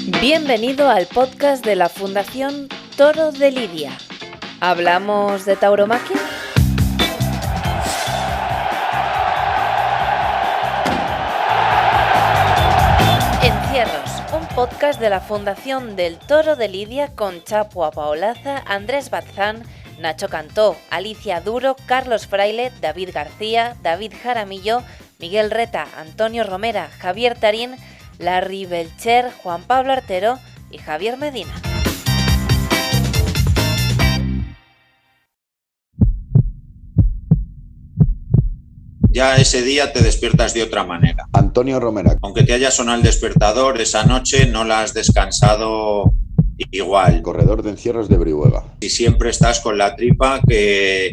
Bienvenido al podcast de la Fundación Toro de Lidia. ¿Hablamos de tauromaquia? Encierros, un podcast de la Fundación del Toro de Lidia con Chapu Apaolaza, Andrés Bazán, Nacho Cantó, Alicia Duro, Carlos Fraile, David García, David Jaramillo, Miguel Reta, Antonio Romera, Javier Tarín, Larry Belcher, Juan Pablo Artero y Javier Medina. Ya ese día te despiertas de otra manera. Antonio Romera. Aunque te haya sonado el despertador, esa noche no la has descansado igual. Corredor de encierros de Brihuega. Y siempre estás con la tripa que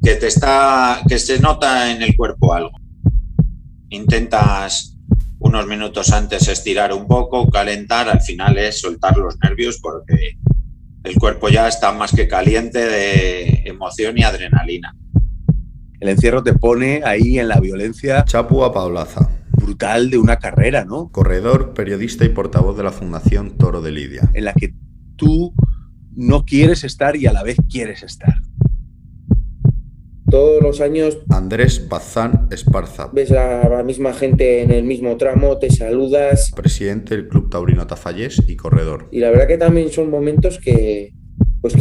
se nota en el cuerpo algo. Intentas unos minutos antes estirar un poco, calentar, al final es soltar los nervios porque el cuerpo ya está más que caliente de emoción y adrenalina. El encierro te pone ahí en la violencia Chapu Apaolaza, brutal de una carrera, ¿no? Corredor, periodista y portavoz de la Fundación Toro de Lidia. En la que tú no quieres estar y a la vez quieres estar. Todos los años Andrés Bazán Esparza, ves a la misma gente en el mismo tramo, te saludas. presidente del Club Taurino Tafallés y corredor. Y la verdad que también son momentos que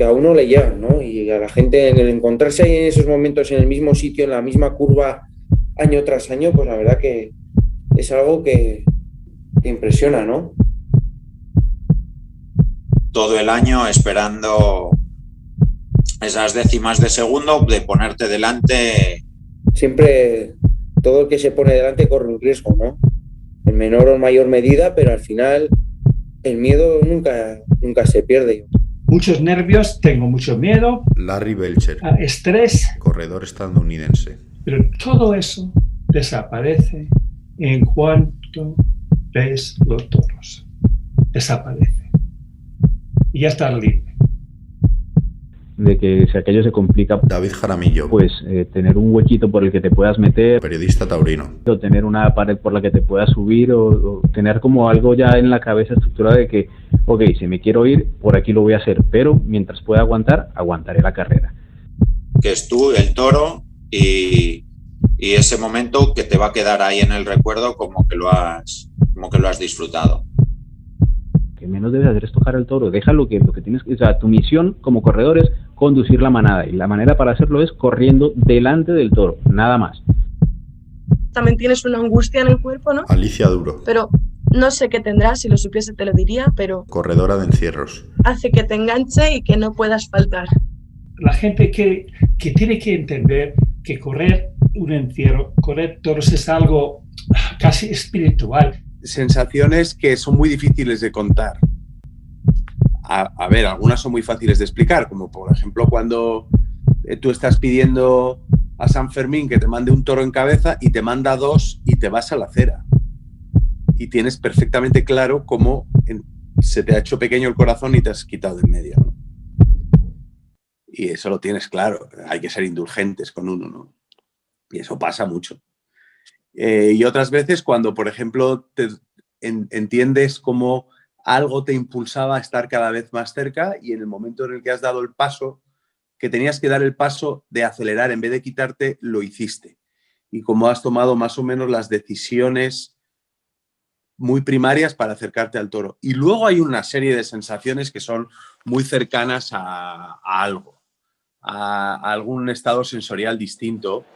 a uno le llegan, ¿no? Y a la gente, en el encontrarse ahí en esos momentos en el mismo sitio, en la misma curva, año tras año, pues la verdad que es algo que impresiona, ¿no? Todo el año esperando esas décimas de segundo de ponerte delante. Siempre todo el que se pone delante corre un riesgo, ¿no? En menor o mayor medida, pero al final el miedo nunca se pierde. Muchos nervios, tengo mucho miedo. Larry Belcher, Estrés. corredor estadounidense. Pero todo eso desaparece en cuanto ves los toros. Desaparece. Y ya estás libre. De que si aquello se complica, David Jaramillo, pues tener un huequito por el que te puedas meter, periodista taurino. o tener una pared por la que te puedas subir, o tener como algo ya en la cabeza estructurado de que, ok, si me quiero ir, por aquí lo voy a hacer, pero mientras pueda aguantar, aguantaré la carrera. Que es tú, el toro, y ese momento que te va a quedar ahí en el recuerdo como que lo has disfrutado. Que menos debes hacer es tocar al toro, deja lo que tienes, o sea, tu misión como corredor es conducir la manada, y la manera para hacerlo es corriendo delante del toro, nada más. También tienes una angustia en el cuerpo, ¿no? Alicia Duro, Pero no sé qué tendrás, si lo supiese te lo diría, pero corredora de encierros. hace que te enganche y que no puedas faltar. La gente que tiene que entender que correr un encierro, correr toros es algo casi espiritual. Sensaciones que son muy difíciles de contar. A ver, algunas son muy fáciles de explicar, como por ejemplo cuando tú estás pidiendo a San Fermín que te mande un toro en cabeza y te manda dos y te vas a la acera. Y tienes perfectamente claro cómo se te ha hecho pequeño el corazón y te has quitado de en medio, ¿no? Y eso lo tienes claro. Hay que ser indulgentes con uno, ¿no? Y eso pasa mucho. Y otras veces cuando, por ejemplo, entiendes cómo algo te impulsaba a estar cada vez más cerca y en el momento en el que has dado el paso, que tenías que dar el paso de acelerar en vez de quitarte, lo hiciste. Y cómo has tomado más o menos las decisiones muy primarias para acercarte al toro. Y luego hay una serie de sensaciones que son muy cercanas a algo, a algún estado sensorial distinto.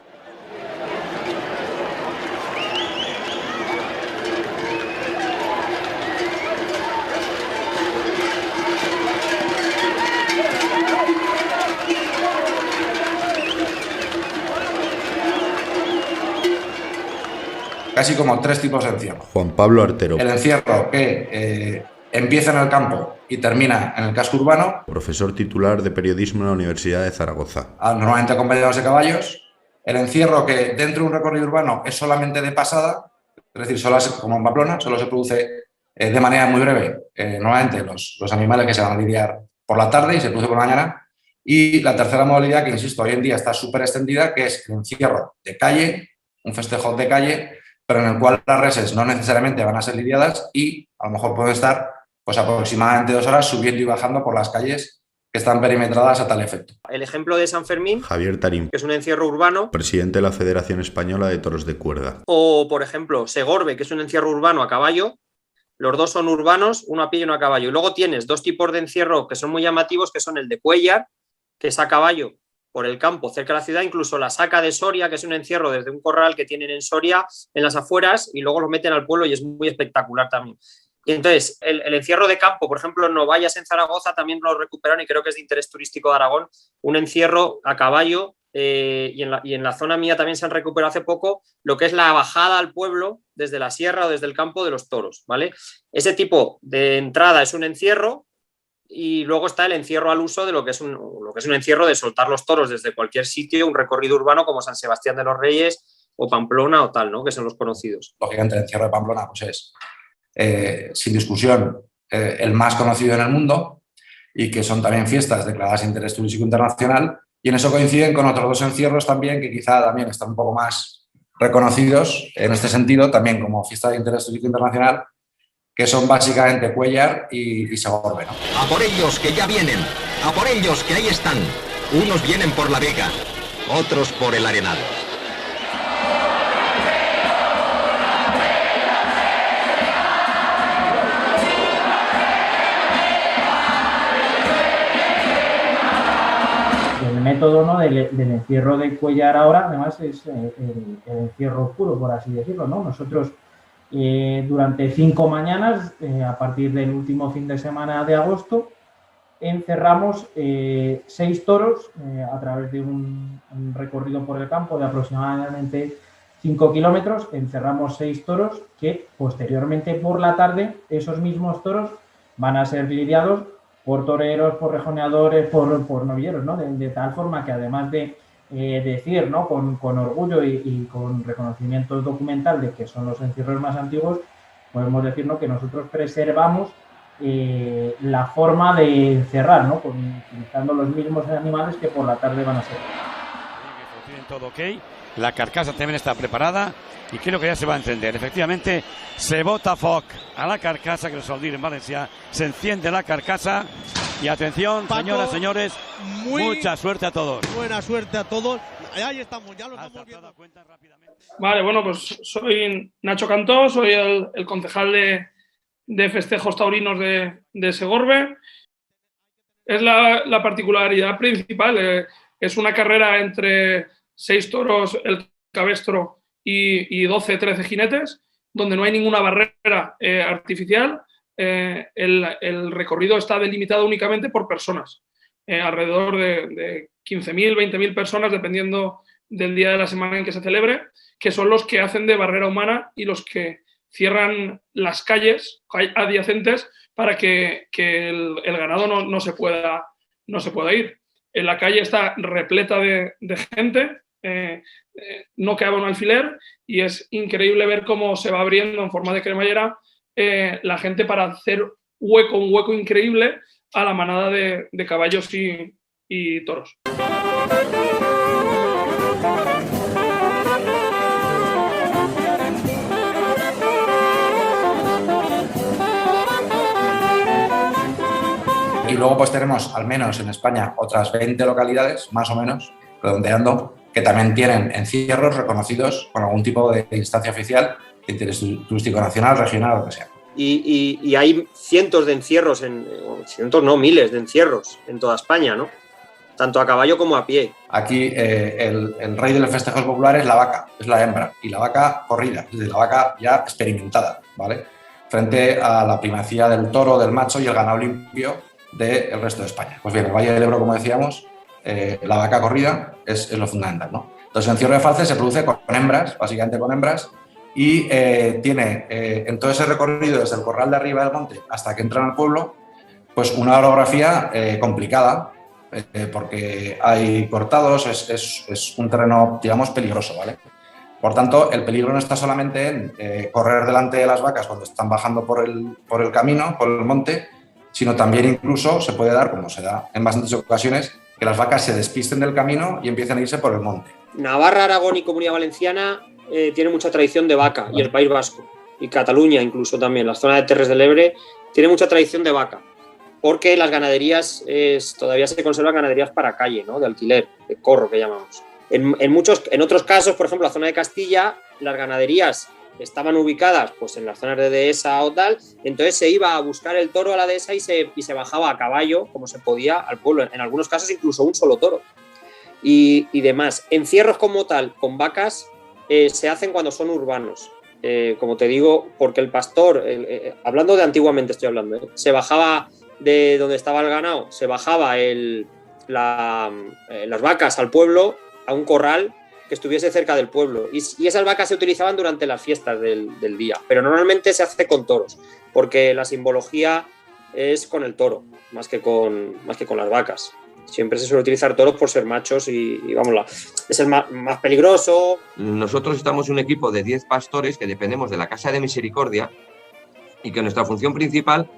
Casi como tres tipos de encierro. Juan Pablo Artero, El encierro que empieza en el campo y termina en el casco urbano, profesor titular de periodismo en la Universidad de Zaragoza. normalmente acompañados de caballos. El encierro que dentro de un recorrido urbano es solamente de pasada, es decir, como en Pamplona, solo se produce de manera muy breve. Normalmente los animales que se van a lidiar por la tarde y se produce por la mañana. Y la tercera modalidad, que insisto, hoy en día está súper extendida, que es el encierro de calle, un festejo de calle, pero en el cual las reses no necesariamente van a ser lidiadas y a lo mejor pueden estar pues aproximadamente 2 horas subiendo y bajando por las calles que están perimetradas a tal efecto. El ejemplo de San Fermín, Javier Tarín, que es un encierro urbano, presidente de la Federación Española de Toros de Cuerda. o por ejemplo Segorbe, que es un encierro urbano a caballo. Los dos son urbanos, uno a pie y uno a caballo. Y luego tienes 2 tipos de encierro que son muy llamativos, que son el de Cuéllar, que es a caballo por el campo, cerca de la ciudad, incluso la Saca de Soria, que es un encierro desde un corral que tienen en Soria, en las afueras, y luego lo meten al pueblo y es muy espectacular también. Y entonces, el encierro de campo, por ejemplo, en Novallas, en Zaragoza, también lo recuperaron y creo que es de interés turístico de Aragón, un encierro a caballo, y en la zona mía también se han recuperado hace poco lo que es la bajada al pueblo desde la sierra o desde el campo de los toros, ¿vale? Ese tipo de entrada es un encierro. Y luego está el encierro al uso de lo que es un encierro de soltar los toros desde cualquier sitio, un recorrido urbano como San Sebastián de los Reyes o Pamplona o tal, ¿no? Que son los conocidos. Lógicamente el encierro de Pamplona pues es, sin discusión, el más conocido en el mundo y que son también fiestas declaradas de interés turístico internacional, y en eso coinciden con otros 2 encierros también que quizá también están un poco más reconocidos en este sentido, también como fiesta de interés turístico internacional, que son básicamente Cuéllar y Segorbe, ¿no? A por ellos que ya vienen, a por ellos que ahí están. Unos vienen por la Vega, otros por el Arenal. El método, ¿no?, del encierro de Cuéllar ahora, además, es el encierro puro, por así decirlo, ¿no? Nosotros durante 5 mañanas, a partir del último fin de semana de agosto, encerramos 6 toros a través de un recorrido por el campo de aproximadamente 5 kilómetros. Encerramos 6 toros que posteriormente por la tarde esos mismos toros van a ser lidiados por toreros, por rejoneadores, por novilleros, ¿no? De tal forma que además de decir, ¿no?, con orgullo y con reconocimiento documental de que son los encierros más antiguos, podemos decir, ¿no?, que nosotros preservamos la forma de encerrar, ¿no?, utilizando los mismos animales que por la tarde van a ser. Tienen todo ok, la carcasa también está preparada y creo que ya se va a encender. Efectivamente, se bota foc a la carcasa, que los soldir en Valencia, se enciende la carcasa. Y atención, Paco, señoras, señores, mucha suerte a todos. Buena suerte a todos. Ahí estamos, ya lo estamos viendo. Vale, bueno, pues soy Nacho Cantó, soy el concejal de festejos taurinos de Segorbe. Es la particularidad principal. Es una carrera entre 6 toros, el cabestro y 12, 13 jinetes, donde no hay ninguna barrera artificial. El recorrido está delimitado únicamente por personas, alrededor de 15.000, 20.000 personas, dependiendo del día de la semana en que se celebre, que son los que hacen de barrera humana y los que cierran las calles adyacentes para que el ganado no se pueda ir. En la calle está repleta de gente, no cabe un alfiler y es increíble ver cómo se va abriendo en forma de cremallera la gente para hacer un hueco increíble a la manada de caballos y toros. Y luego pues tenemos, al menos en España, otras 20 localidades, más o menos, redondeando, que también tienen encierros reconocidos con algún tipo de instancia oficial de interés turístico nacional, regional o lo que sea. Y hay cientos de encierros, miles de encierros en toda España, ¿no? Tanto a caballo como a pie. Aquí el rey de los festejos populares es la vaca, es la hembra, y la vaca corrida, es decir, la vaca ya experimentada, ¿vale? Frente a la primacía del toro, del macho y el ganado limpio del resto de España. Pues bien, el Valle del Ebro, como decíamos, la vaca corrida es lo fundamental, ¿no? Entonces el encierro de falces se produce con hembras, básicamente con hembras, y tiene en todo ese recorrido desde el corral de arriba del monte hasta que entran al pueblo, pues una orografía complicada, porque hay cortados, es un terreno, digamos, peligroso, ¿vale? Por tanto, el peligro no está solamente en correr delante de las vacas cuando están bajando por el camino, por el monte, sino también incluso se puede dar, como se da en bastantes ocasiones, que las vacas se despisten del camino y empiecen a irse por el monte. Navarra, Aragón y Comunidad Valenciana tiene mucha tradición de vaca, y el País Vasco, y Cataluña incluso también, la zona de Terres de l'Ebre, tiene mucha tradición de vaca, porque las ganaderías, todavía se conservan ganaderías para calle, ¿no? De alquiler, de corro que llamamos. En otros casos, por ejemplo, la zona de Castilla, las ganaderías estaban ubicadas pues, en las zonas de dehesa o tal, entonces se iba a buscar el toro a la dehesa y se bajaba a caballo, como se podía, al pueblo, en algunos casos incluso un solo toro. Y demás. Encierros como tal, con vacas, se hacen cuando son urbanos. Como te digo, porque el pastor, hablando de antiguamente estoy hablando, se bajaba de donde estaba el ganado, se bajaba las vacas al pueblo, a un corral que estuviese cerca del pueblo, y esas vacas se utilizaban durante las fiestas del día, pero normalmente se hace con toros, porque la simbología es con el toro, más que con las vacas. Siempre se suele utilizar toros por ser machos y vamos, es el más peligroso. Nosotros estamos un equipo de 10 pastores que dependemos de la Casa de Misericordia y que nuestra función principal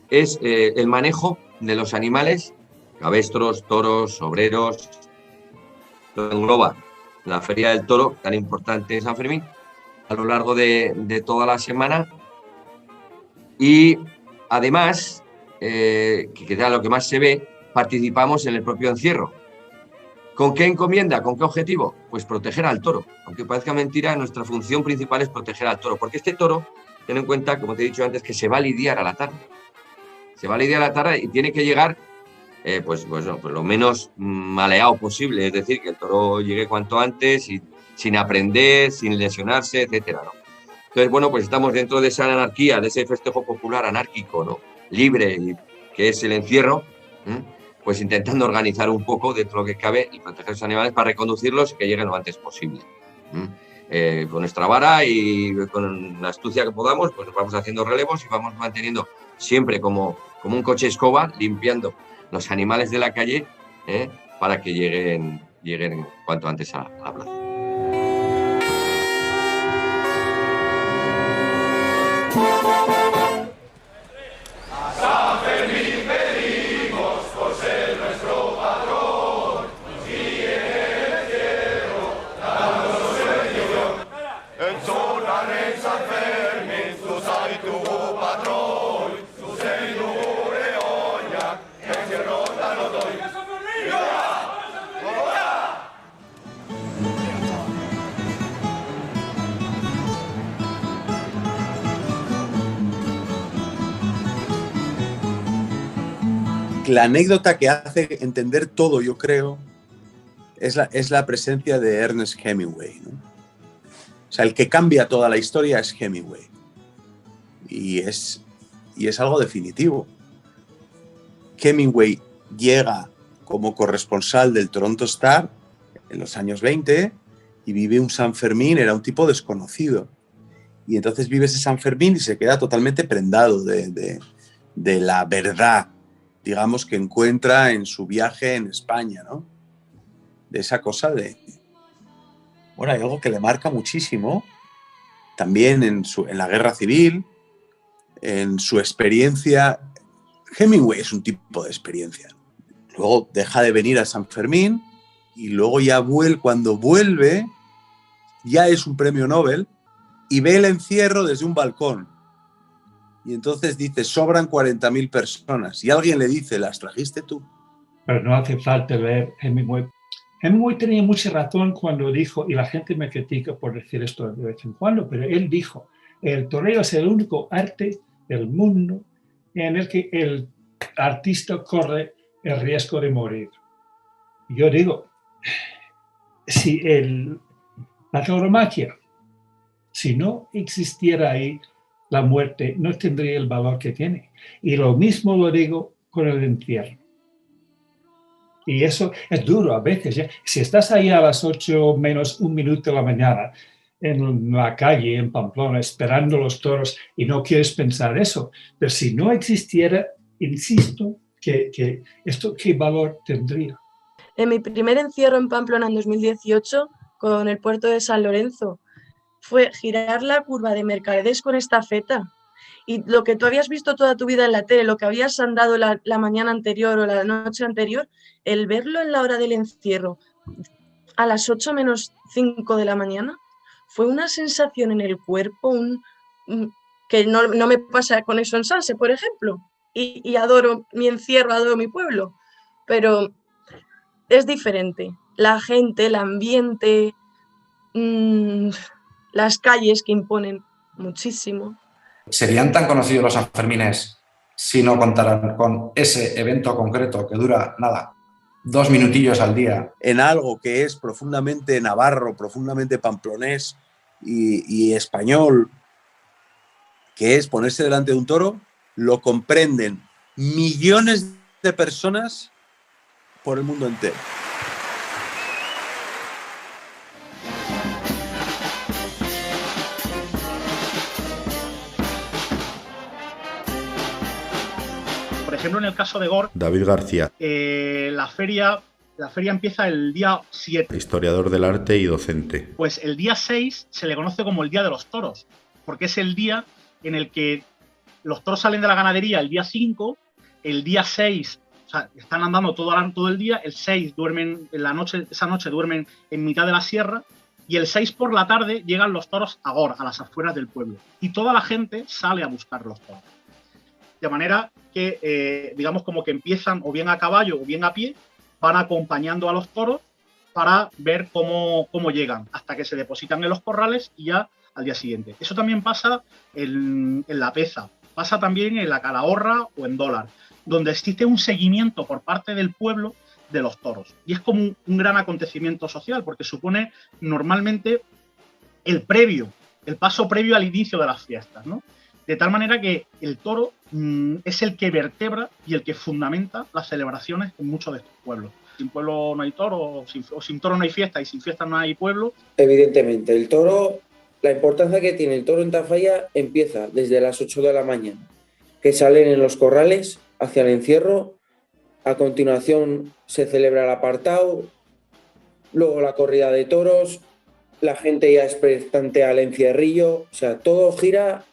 es el manejo de los animales, cabestros, toros, obreros, lo engloba la Feria del Toro, tan importante en San Fermín, a lo largo de toda la semana. Y además, que queda lo que más se ve, participamos en el propio encierro. ¿Con qué encomienda? ¿Con qué objetivo? Pues proteger al toro. Aunque parezca mentira, nuestra función principal es proteger al toro, porque este toro, ten en cuenta, como te he dicho antes, que se va a lidiar a la tarde. Se va a lidiar a la tarde y tiene que llegar pues lo menos maleado posible, es decir, que el toro llegue cuanto antes y sin aprender, sin lesionarse, etcétera, ¿no? Entonces, bueno, pues estamos dentro de esa anarquía, de ese festejo popular anárquico, ¿no? Libre, que es el encierro, pues intentando organizar un poco dentro de lo que cabe y proteger a los animales para reconducirlos y que lleguen lo antes posible. Con nuestra vara y con la astucia que podamos, pues vamos haciendo relevos y vamos manteniendo siempre como un coche escoba, limpiando los animales de la calle para que lleguen cuanto antes a la plaza. La anécdota que hace entender todo, yo creo, es la presencia de Ernest Hemingway, ¿no? O sea, el que cambia toda la historia es Hemingway. Y es algo definitivo. Hemingway llega como corresponsal del Toronto Star en los años 20 y vive un San Fermín, era un tipo desconocido. Y entonces vive ese San Fermín y se queda totalmente prendado de la verdad, digamos, que encuentra en su viaje en España, ¿no? De esa cosa de... Bueno, hay algo que le marca muchísimo, también en la guerra civil, en su experiencia. Hemingway es un tipo de experiencia. Luego deja de venir a San Fermín y luego ya cuando vuelve, ya es un premio Nobel y ve el encierro desde un balcón. Y entonces dice, sobran 40.000 personas. Y alguien le dice, ¿las trajiste tú? Pero no hace falta ver Hemingway. Hemingway tenía mucha razón cuando dijo, y la gente me critica por decir esto de vez en cuando, pero él dijo, el toreo es el único arte del mundo en el que el artista corre el riesgo de morir. Y yo digo, si la tauromaquia, si no existiera ahí, la muerte no tendría el valor que tiene. Y lo mismo lo digo con el encierro. Y eso es duro a veces. ¿Ya? Si estás ahí a las 8 menos 1 minuto de la mañana en la calle, en Pamplona, esperando los toros y no quieres pensar eso. Pero si no existiera, insisto, que esto qué valor tendría. En mi primer encierro en Pamplona en 2018, con el puerto de San Lorenzo, fue girar la curva de Mercaderes con estafeta. Y lo que tú habías visto toda tu vida en la tele, lo que habías andado la mañana anterior o la noche anterior, el verlo en la hora del encierro a las 8 menos 5 de la mañana fue una sensación en el cuerpo que no me pasa con eso en Sanse, por ejemplo, y adoro mi encierro, adoro mi pueblo, pero es diferente. La gente, el ambiente, las calles que imponen muchísimo. ¿Serían tan conocidos los Sanfermines si no contaran con ese evento concreto que dura, nada, 2 minutillos al día? En algo que es profundamente navarro, profundamente pamplonés y español, que es ponerse delante de un toro, lo comprenden millones de personas por el mundo entero. Por ejemplo, en el caso de Gor, David García, la feria empieza el día 7. historiador del arte y docente. Pues el día 6 se le conoce como el Día de los Toros, porque es el día en el que los toros salen de la ganadería el día 5, el día 6, o sea, están andando todo el día, el 6 duermen en la noche, esa noche duermen en mitad de la sierra, y el 6 por la tarde llegan los toros a Gor, a las afueras del pueblo, y toda la gente sale a buscar los toros. De manera que, digamos, como que empiezan o bien a caballo o bien a pie, van acompañando a los toros para ver cómo llegan, hasta que se depositan en los corrales y ya al día siguiente. Eso también pasa en La Peza, pasa también en la Calahorra o en Dólar, donde existe un seguimiento por parte del pueblo de los toros. Y es como un gran acontecimiento social, porque supone normalmente el paso previo al inicio de las fiestas, ¿no? De tal manera que el toro es el que vertebra y el que fundamenta las celebraciones en muchos de estos pueblos. Sin pueblo no hay toro, o sin toro no hay fiesta, y sin fiesta no hay pueblo. Evidentemente, el toro, la importancia que tiene el toro en Tafalla empieza desde las 8 de la mañana, que salen en los corrales hacia el encierro. A continuación se celebra el apartado, luego la corrida de toros, la gente ya es expectante al encierrillo, o sea, todo gira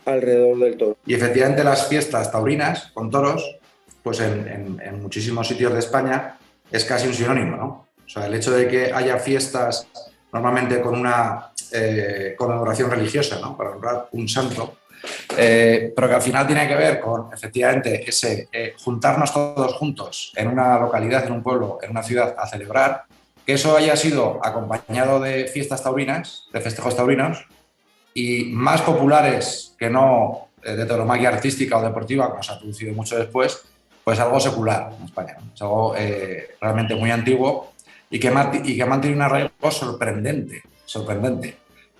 alrededor del toro. Y efectivamente las fiestas taurinas con toros, pues en muchísimos sitios de España es casi un sinónimo, ¿no? O sea, el hecho de que haya fiestas normalmente con una conmemoración religiosa, ¿no? Para honrar un santo, pero que al final tiene que ver con efectivamente ese juntarnos todos juntos en una localidad, en un pueblo, en una ciudad a celebrar, que eso haya sido acompañado de fiestas taurinas, de festejos taurinos, y más populares que no de tauromaquia artística o deportiva, como se ha producido mucho después, pues algo secular en España, ¿no? Es algo realmente muy antiguo y que ha mantenido un arraigo sorprendente,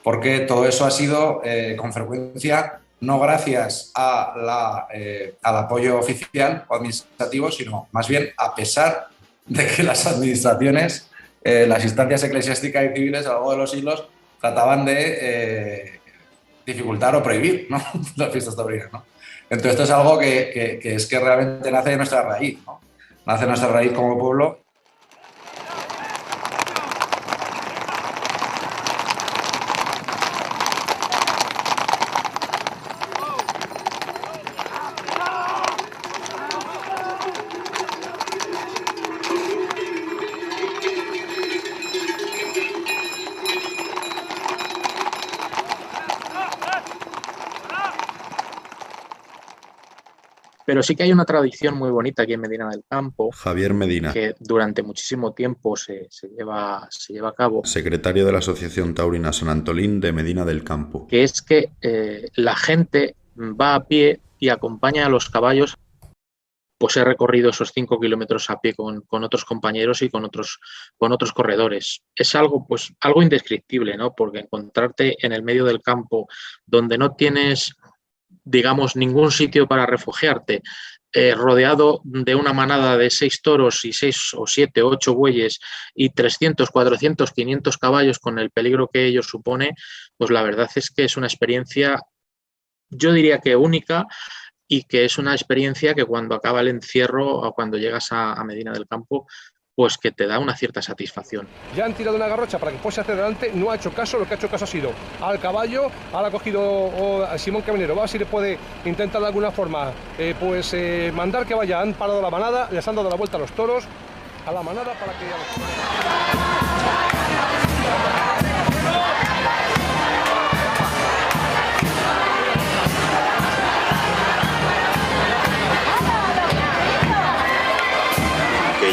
porque todo eso ha sido con frecuencia no gracias al apoyo oficial o administrativo, sino más bien a pesar de que las administraciones, las instancias eclesiásticas y civiles a lo largo de los siglos trataban de dificultar o prohibir, ¿no? las fiestas taurinas, ¿no? Entonces esto es algo que es que realmente nace de nuestra raíz, ¿no? Nace de nuestra raíz como pueblo. Pero sí que hay una tradición muy bonita aquí en Medina del Campo. Javier Medina, que durante muchísimo tiempo se lleva a cabo. secretario de la Asociación Taurina San Antolín de Medina del Campo. Que es que la gente va a pie y acompaña a los caballos. Pues he recorrido esos 5 kilómetros a pie con otros compañeros y con otros corredores. Es algo indescriptible, ¿no? Porque encontrarte en el medio del campo donde no tienes, digamos, ningún sitio para refugiarte, rodeado de una manada de 6 toros y 6 o 7 o 8 bueyes y 300, 400, 500 caballos con el peligro que ello supone, pues la verdad es que es una experiencia, yo diría que única, y que es una experiencia que cuando acaba el encierro o cuando llegas a Medina del Campo, pues que te da una cierta satisfacción. Ya han tirado una garrocha para que fuese hacia adelante, no ha hecho caso, lo que ha hecho caso ha sido al caballo, ahora ha cogido a Simón Caminero, va a ver si le puede intentar de alguna forma mandar que vaya. Han parado la manada, les han dado la vuelta a los toros, a la manada para que...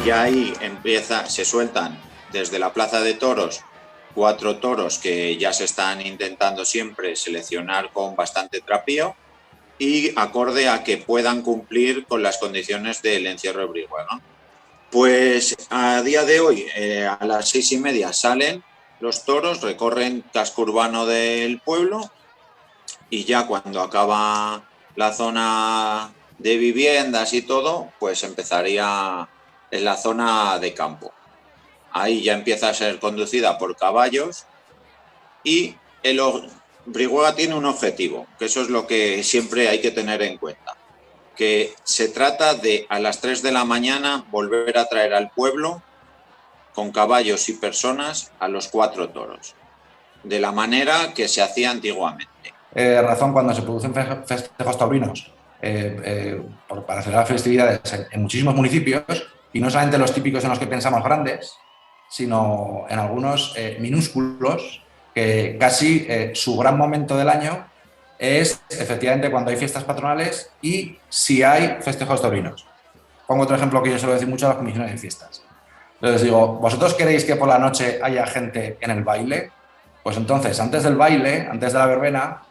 ya ahí se sueltan desde la Plaza de Toros 4 toros que ya se están intentando siempre seleccionar con bastante trapío y acorde a que puedan cumplir con las condiciones del encierro de Brihuega. Pues a día de hoy, a las 6:30 salen los toros, recorren casco urbano del pueblo y ya cuando acaba la zona de viviendas y todo, pues empezaría en la zona de campo. Ahí ya empieza a ser conducida por caballos y Brihuega tiene un objetivo, que eso es lo que siempre hay que tener en cuenta, que se trata de a las 3 de la mañana volver a traer al pueblo con caballos y personas a los 4 toros, de la manera que se hacía antiguamente. Razón cuando se producen festejos taurinos para celebrar festividades en muchísimos municipios, y no solamente los típicos en los que pensamos grandes, sino en algunos minúsculos, que casi su gran momento del año es efectivamente cuando hay fiestas patronales y si hay festejos taurinos. Pongo otro ejemplo que yo suelo decir mucho a las comisiones de fiestas. Entonces digo, ¿vosotros queréis que por la noche haya gente en el baile? Pues entonces, antes del baile, antes de la verbena,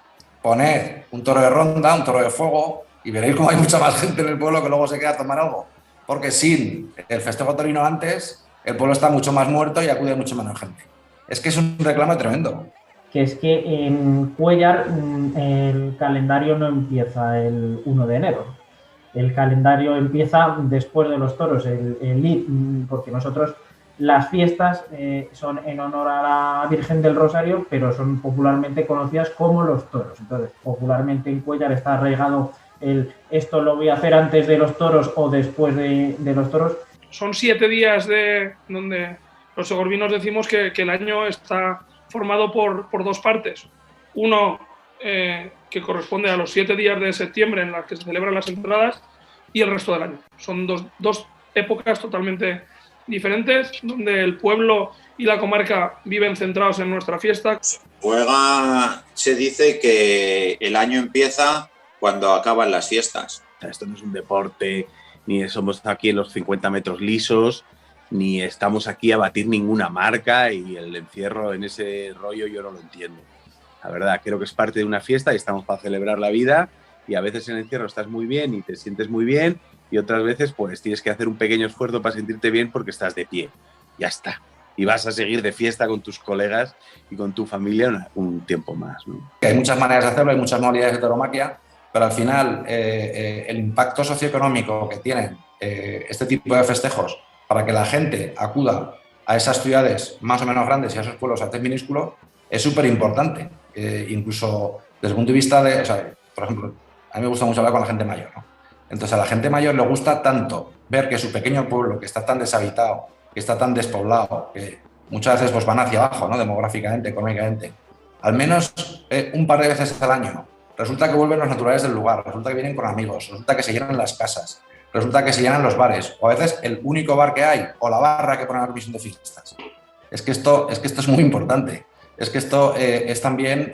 poned un toro de ronda, un toro de fuego, y veréis cómo hay mucha más gente en el pueblo que luego se queda a tomar algo. Porque sin el festejo taurino antes, el pueblo está mucho más muerto y acude mucho menos gente. Es que es un reclamo tremendo. Que es que en Cuéllar el calendario no empieza el 1 de enero. El calendario empieza después de los toros, porque nosotros las fiestas son en honor a la Virgen del Rosario, pero son popularmente conocidas como los toros. Entonces, popularmente en Cuéllar está arraigado esto lo voy a hacer antes de los toros o después de los toros. Son 7 días donde los segorbinos decimos que el año está formado por 2 partes. Uno que corresponde a los 7 días de septiembre en las que se celebran las entradas y el resto del año. Son dos épocas totalmente diferentes donde el pueblo y la comarca viven centrados en nuestra fiesta. Brihuega se dice que el año empieza cuando acaban las fiestas. Esto no es un deporte, ni somos aquí en los 50 metros lisos, ni estamos aquí a batir ninguna marca, y el encierro en ese rollo yo no lo entiendo. La verdad, creo que es parte de una fiesta y estamos para celebrar la vida, y a veces en el encierro estás muy bien y te sientes muy bien, y otras veces pues tienes que hacer un pequeño esfuerzo para sentirte bien porque estás de pie. Ya está. Y vas a seguir de fiesta con tus colegas y con tu familia un tiempo más, ¿no? Hay muchas maneras de hacerlo, hay muchas modalidades de tauromaquia, pero al final el impacto socioeconómico que tienen este tipo de festejos para que la gente acuda a esas ciudades más o menos grandes y a esos pueblos antes minúsculos es súper importante. Incluso desde el punto de vista de, o sea, por ejemplo, a mí me gusta mucho hablar con la gente mayor, ¿no? Entonces a la gente mayor le gusta tanto ver que su pequeño pueblo, que está tan deshabitado, que está tan despoblado, que muchas veces pues van hacia abajo, ¿no? Demográficamente, económicamente, al menos un par de veces al año. Resulta que vuelven los naturales del lugar, resulta que vienen con amigos, resulta que se llenan las casas, resulta que se llenan los bares, o a veces el único bar que hay, o la barra que pone la comisión de fiestas. Es que esto es muy importante. Es que esto es también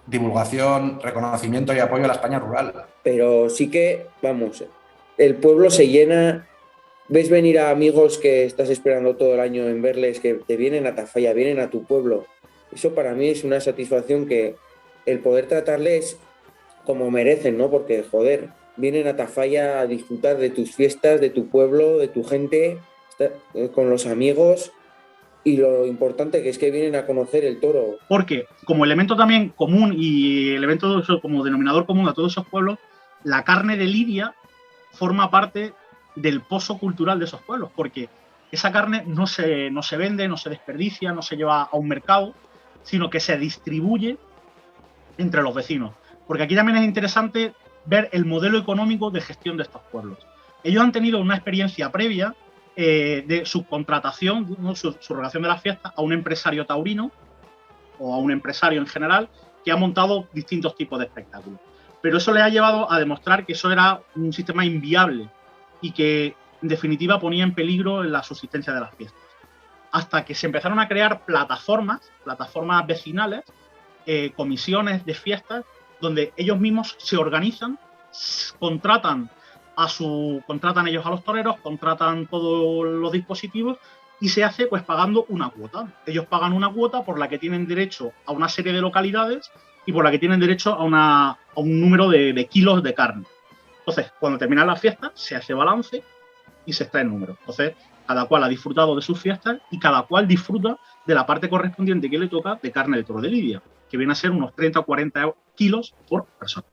divulgación, reconocimiento y apoyo a la España rural. Pero sí que, vamos, el pueblo se llena. Ves venir a amigos que estás esperando todo el año en verles, que te vienen a Tafalla, vienen a tu pueblo. Eso para mí es una satisfacción, que el poder tratarles como merecen, ¿no? Porque, joder, vienen a Tafalla a disfrutar de tus fiestas, de tu pueblo, de tu gente, con los amigos, y lo importante que es que vienen a conocer el toro. Porque como elemento también común y elemento como denominador común a todos esos pueblos, la carne de lidia forma parte del pozo cultural de esos pueblos, porque esa carne no se vende, no se desperdicia, no se lleva a un mercado, sino que se distribuye entre los vecinos. Porque aquí también es interesante ver el modelo económico de gestión de estos pueblos. Ellos han tenido una experiencia previa de subcontratación, ¿no? su relación de las fiestas a un empresario taurino o a un empresario en general que ha montado distintos tipos de espectáculos. Pero eso les ha llevado a demostrar que eso era un sistema inviable y que en definitiva ponía en peligro la subsistencia de las fiestas. Hasta que se empezaron a crear plataformas vecinales, comisiones de fiestas, donde ellos mismos se organizan, contratan contratan ellos a los toreros, contratan todos los dispositivos y se hace pues pagando una cuota. Ellos pagan una cuota por la que tienen derecho a una serie de localidades y por la que tienen derecho a un número de kilos de carne. Entonces, cuando termina la fiesta, se hace balance y se extrae el número. Entonces, cada cual ha disfrutado de sus fiestas y cada cual disfruta de la parte correspondiente que le toca de carne de toro de lidia, que viene a ser unos 30 o 40 kilos por persona.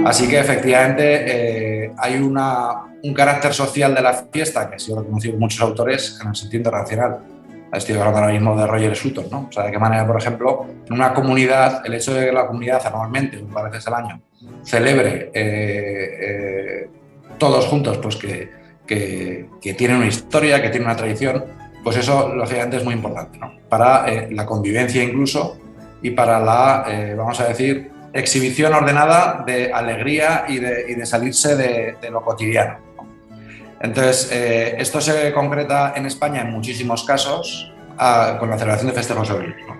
Así que efectivamente hay un carácter social de la fiesta que ha sido reconocido por muchos autores en el sentido internacional. Estoy hablando ahora mismo de Roger Sutton, ¿no? O sea, de qué manera, por ejemplo, en una comunidad, el hecho de que la comunidad anualmente, un par de veces al año, celebre todos juntos, pues que tienen una historia, que tienen una tradición, pues eso, lógicamente, es muy importante, ¿no? Para la convivencia incluso y para la, vamos a decir, exhibición ordenada de alegría y de salirse de lo cotidiano. Entonces, esto se concreta en España en muchísimos casos con la celebración de festejos ebrios, ¿no?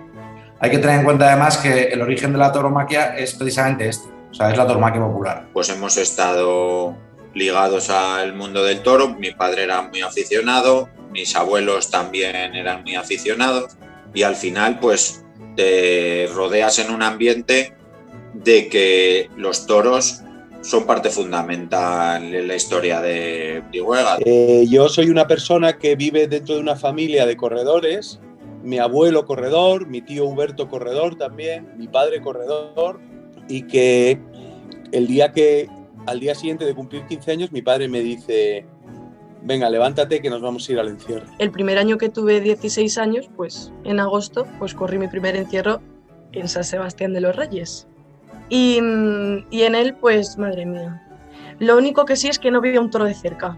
Hay que tener en cuenta además que el origen de la tauromaquia es precisamente o sea, es la tauromaquia popular. Pues hemos estado ligados al mundo del toro. Mi padre era muy aficionado, mis abuelos también eran muy aficionados y al final pues te rodeas en un ambiente de que los toros son parte fundamental en la historia de Brihuega. Yo soy una persona que vive dentro de una familia de corredores, mi abuelo corredor, mi tío Huberto corredor también, mi padre corredor, y que al día siguiente de cumplir 15 años mi padre me dice: venga, levántate que nos vamos a ir al encierro. El primer año que tuve 16 años, pues en agosto, pues corrí mi primer encierro en San Sebastián de los Reyes. Y en él, pues, madre mía. Lo único que sí es que no vivía un toro de cerca.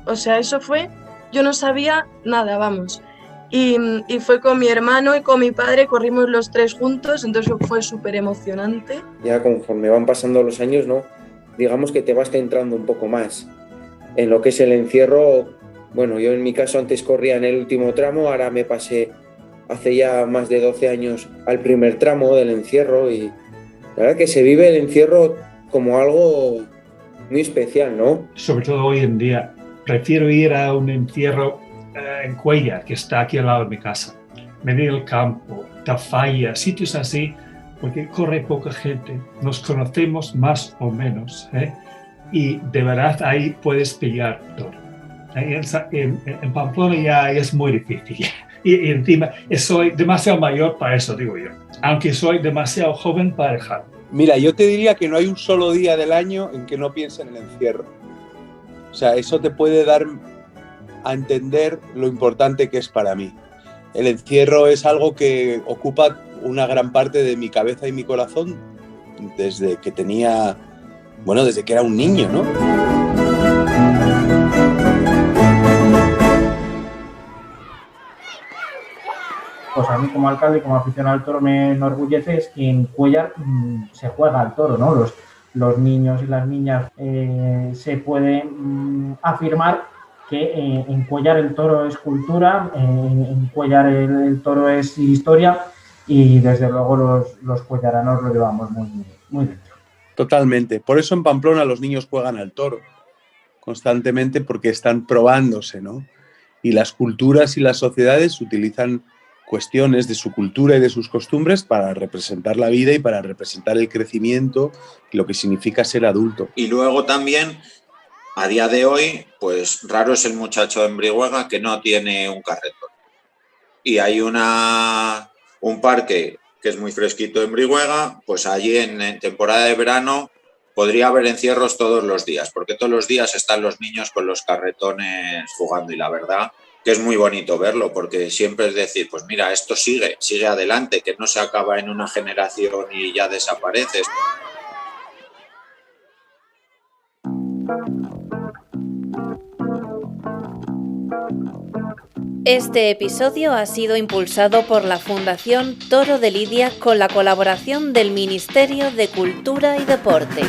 O sea, eso fue, yo no sabía nada, vamos. Y fue con mi hermano y con mi padre, corrimos los tres juntos, entonces fue súper emocionante. Ya conforme van pasando los años, ¿no? Digamos que te vas centrando un poco más en lo que es el encierro. Bueno, yo en mi caso antes corría en el último tramo, ahora me pasé hace ya más de 12 años al primer tramo del encierro y la verdad que se vive el encierro como algo muy especial, ¿no? Sobre todo hoy en día. Prefiero ir a un encierro en Cuéllar, que está aquí al lado de mi casa. Medio del campo, Tafalla, sitios así, porque corre poca gente. Nos conocemos más o menos, ¿eh? Y de verdad ahí puedes pillar todo. En Pamplona ya es muy difícil. Y encima soy demasiado mayor para eso, digo yo. Aunque soy demasiado joven para dejarlo. Mira, yo te diría que no hay un solo día del año en que no piense en el encierro. O sea, eso te puede dar a entender lo importante que es para mí. El encierro es algo que ocupa una gran parte de mi cabeza y mi corazón desde que desde que era un niño, ¿no? Pues a mí como alcalde, como aficionado al toro, me enorgullece es que en Cuéllar se juega al toro, ¿no? Los niños y las niñas se pueden afirmar que en Cuéllar el toro es cultura, en Cuéllar el toro es historia y desde luego los cuellaranos lo llevamos muy dentro. Totalmente. Por eso en Pamplona los niños juegan al toro constantemente porque están probándose, ¿no? Y las culturas y las sociedades utilizan cuestiones de su cultura y de sus costumbres para representar la vida y para representar el crecimiento y lo que significa ser adulto. Y luego también, a día de hoy, pues raro es el muchacho en Brihuega que no tiene un carretón. Y hay un parque que es muy fresquito en Brihuega, pues allí en temporada de verano podría haber encierros todos los días, porque todos los días están los niños con los carretones jugando y la verdad que es muy bonito verlo, porque siempre es decir, pues mira, esto sigue adelante, que no se acaba en una generación y ya desaparece. Este episodio ha sido impulsado por la Fundación Toro de Lidia con la colaboración del Ministerio de Cultura y Deporte.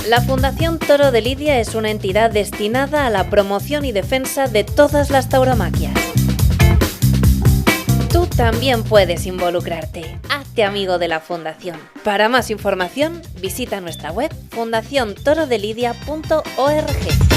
La Fundación Toro de Lidia es una entidad destinada a la promoción y defensa de todas las tauromaquias. Tú también puedes involucrarte. Hazte amigo de la Fundación. Para más información, visita nuestra web fundaciontorodelidia.org.